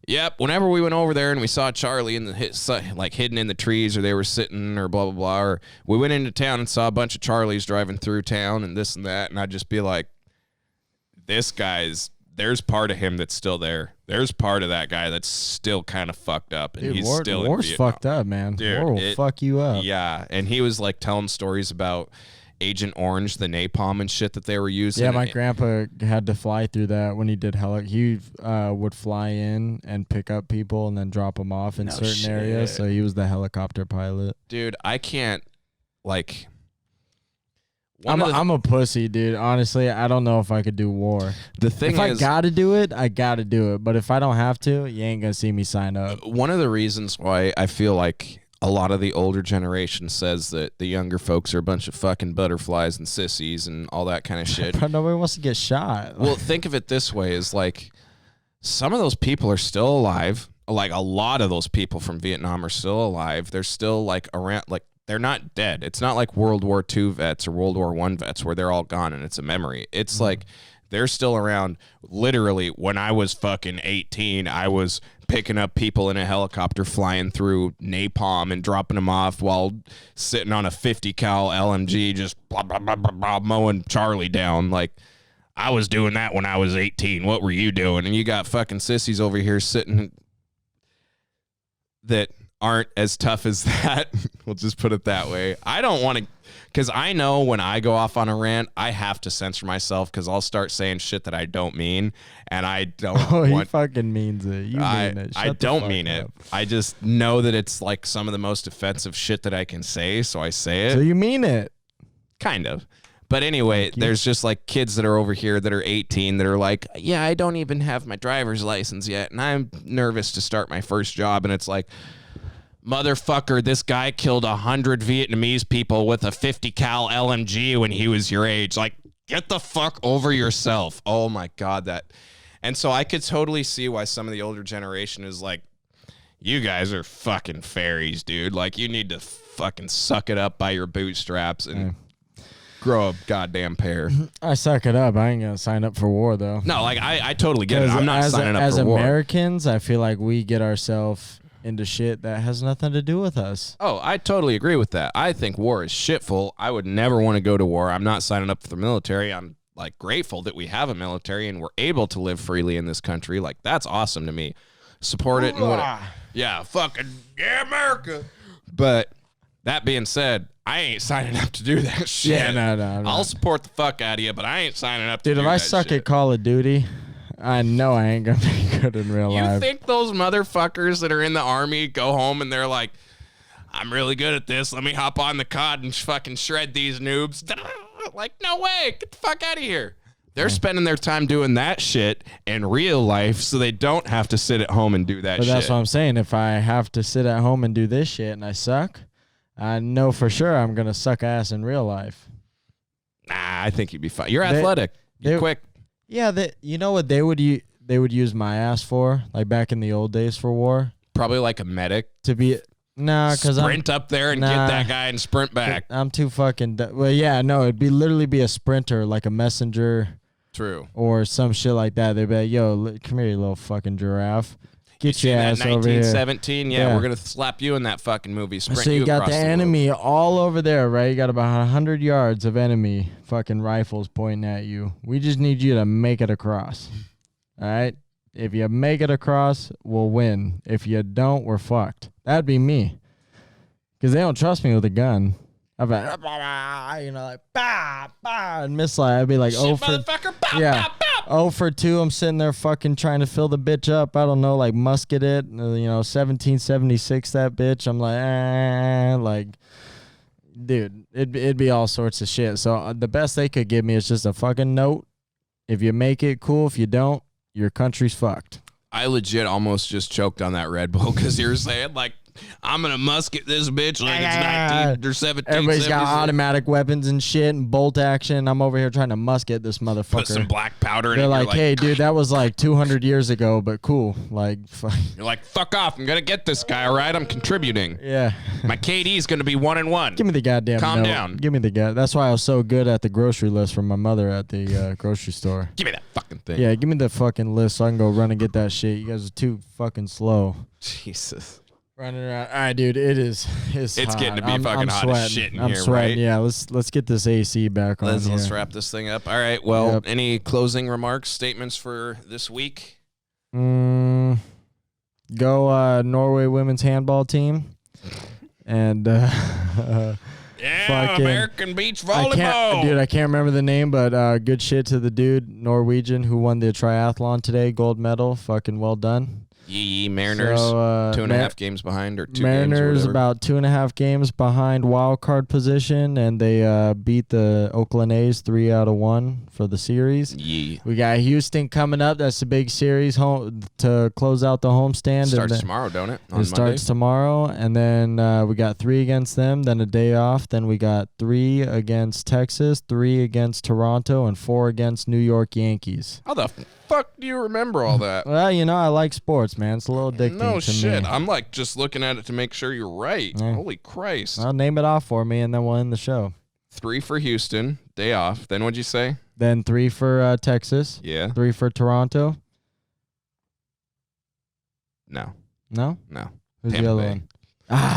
yep, whenever we went over there and we saw Charlie like hidden in the trees or they were sitting or blah, blah, blah, or we went into town and saw a bunch of Charlies driving through town and this and that. And I'd just be like, there's part of him that's still there. There's part of that guy that's still kind of fucked up. And Dude, he's still in war's Vietnam. fucked up, man. Dude, War will fuck you up. Yeah. And he was like telling stories about Agent Orange, the napalm and shit that they were using. Yeah, my grandpa had to fly through that when he did he would fly in and pick up people and then drop them off in certain areas. So he was the helicopter pilot. Dude, I can't like. I'm a pussy, dude. Honestly, I don't know if I could do war. The thing if I gotta do it, I gotta do it. But if I don't have to, you ain't gonna see me sign up. One of the reasons why I feel like a lot of the older generation says that the younger folks are a bunch of fucking butterflies and sissies and all that kind of shit. But nobody wants to get shot. Well, think of it this way: is like some of those people are still alive. Like a lot of those people from Vietnam are still alive. They're still like around. Like they're not dead. It's not like World War II vets or World War I vets where they're all gone and it's a memory. It's like they're still around. Literally, when I was fucking 18, I was picking up people in a helicopter flying through napalm and dropping them off while sitting on a 50 cal LMG just blah, blah, blah, blah, blah, mowing Charlie down. Like, I was doing that when I was 18. What were you doing? And you got fucking sissies over here sitting that aren't as tough as that. We'll just put it that way. I don't want to, because I know when I go off on a rant, I have to censor myself because I'll start saying shit that I don't mean, and I don't. He fucking means it. You mean it. I don't mean it. I just know that it's like some of the most offensive shit that I can say, so I say it. So you mean it? Kind of. But anyway, there's just like kids that are over here that are 18 that are like, yeah, I don't even have my driver's license yet, and I'm nervous to start my first job, and it's like, motherfucker, this guy killed 100 Vietnamese people with a 50 cal LMG when he was your age. Like, get the fuck over yourself. Oh my God, that. And so I could totally see why some of the older generation is like, you guys are fucking fairies, dude. Like, you need to fucking suck it up by your bootstraps and grow a goddamn pair. I suck it up. I ain't gonna sign up for war though. No, like I totally get it. I'm not signing up for war. As Americans, I feel like we get ourselves into shit that has nothing to do with us. Oh, I totally agree with that. I think war is shitful. I would never want to go to war. I'm not signing up for the military. I'm like grateful that we have a military and we're able to live freely in this country. Like, that's awesome to me. Support it and whatever. Yeah, fucking yeah, America. But that being said, I ain't signing up to do that shit. Yeah, no. I'll support the fuck out of you, but I ain't signing up to do that. Dude, if I suck at Call of Duty, I know I ain't gonna be good in real life. You think those motherfuckers that are in the army go home and they're like, I'm really good at this. Let me hop on the COD and fucking shred these noobs. Like, no way. Get the fuck out of here. They're spending their time doing that shit in real life so they don't have to sit at home and do that shit. But that's what I'm saying. If I have to sit at home and do this shit and I suck, I know for sure I'm gonna suck ass in real life. Nah, I think you'd be fine. You're athletic. You're quick. Yeah, you know what they would use my ass for, like back in the old days for war? Probably like a medic. To be because sprint up there and get that guy and sprint back. I'm too fucking. Well, yeah, no, it'd be literally be a sprinter, like a messenger. True. Or some shit like that. They'd be like, "Yo, come here, you little fucking giraffe. Get your ass over here." 1917, yeah, we're gonna slap you in that fucking movie. Sprint so you got the enemy all over there, right? You got about 100 yards of enemy fucking rifles pointing at you. We just need you to make it across. All right? If you make it across, we'll win. If you don't, we're fucked. That'd be me. Because they don't trust me with a gun. I'd be like, like, bah, bah, and missile. I'd be like, shit, motherfucker, bah, yeah. bah, bah. 0 for 2. I'm sitting there fucking trying to fill the bitch up. I don't know, like musket it, 1776 that bitch. I'm like, like, dude, it'd be all sorts of shit. So the best they could give me is just a fucking note. If you make it, cool. If you don't, your country's fucked. I legit almost just choked on that Red Bull because you were saying like, I'm gonna musket this bitch like it's 19 or 17. Everybody's got automatic weapons and shit and bolt action. I'm over here trying to musket this motherfucker. Put some black powder in it. They're like, hey, dude, that was like 200 years ago, but cool. Like, fuck. You're like, fuck off. I'm gonna get this guy, all right? I'm contributing. Yeah. My KD's gonna be 1-1. Give me the goddamn Calm note. down. Give me the That's why I was so good at the grocery list from my mother at the grocery store. Give me that fucking thing. Yeah, give me the fucking list so I can go run and get that shit. You guys are too fucking slow. Jesus. Running around. All right, dude. It's hot. Getting to be fucking hot as shit in I'm here, sweating. right? Yeah, let's get this AC back on. Let's wrap this thing up. All right. Well, any closing remarks, statements for this week? Go Norway women's handball team. And yeah, American beach volleyball. I can't remember the name, but good shit to the dude, Norwegian, who won the triathlon today, gold medal. Fucking well done. Yee Mariners, So, 2.5 games behind, or 2 Mariners games or about 2.5 games behind wild card position, and they beat the Oakland A's 3 out of 1 for the series. Yee. We got Houston coming up. That's a big series home to close out the homestand. Starts tomorrow, don't it? It starts tomorrow, and then we got 3 against them, then a day off. Then we got 3 against Texas, 3 against Toronto, and 4 against New York Yankees. How the fuck do you remember all that? Well, I like sports, man. It's a little addicting No to shit. me. I'm like just looking at it to make sure you're right. Yeah. Holy Christ. I'll name it off for me, and then we'll end the show. 3 for Houston, day off. Then what'd you say? Then 3 for Texas. Yeah. 3 for Toronto. No. No? Who's Tampa the other Bay. one?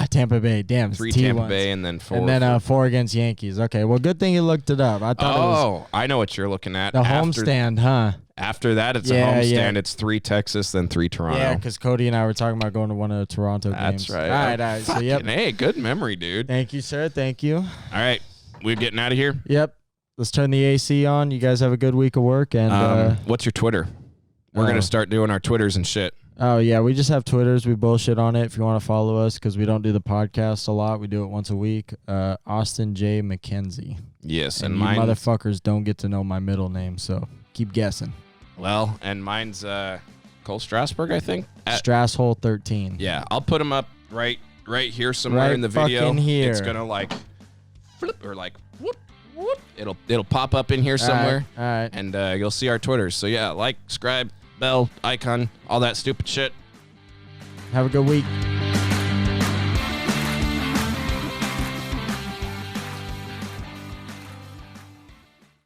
Dampa Bay. Damn, it's 3 T Tampa ones. Bay and then 4. And then 4 against Yankees. Okay, well, good thing you looked it up. I thought it was I know what you're looking at. the homestand, huh? After that, it's Yeah, a homestand. yeah. It's 3 Texas, then 3 Toronto. Yeah, because Cody and I were talking about going to one of the Toronto games. That's right. All right. So, yep. Hey, good memory, dude. Thank you, sir. Thank you. All right. We're getting out of here. Yep. Let's turn the AC on. You guys have a good week of work. And what's your Twitter? We're going to start doing our Twitters and shit. Oh, yeah. We just have Twitters. We bullshit on it if you want to follow us because we don't do the podcast a lot. We do it once a week. Austin J. McKenzie. Yes. And you mine, motherfuckers don't get to know my middle name, so keep guessing. Well, and mine's Cole Strasburg, I think. Strasshole 13. Yeah. I'll put him up right here somewhere Right in the video. fucking here. It's going to like flip or like whoop, whoop. It'll pop up in here somewhere. All right. And you'll see our Twitters. So, yeah, like, subscribe, bell, icon, all that stupid shit. Have a good week.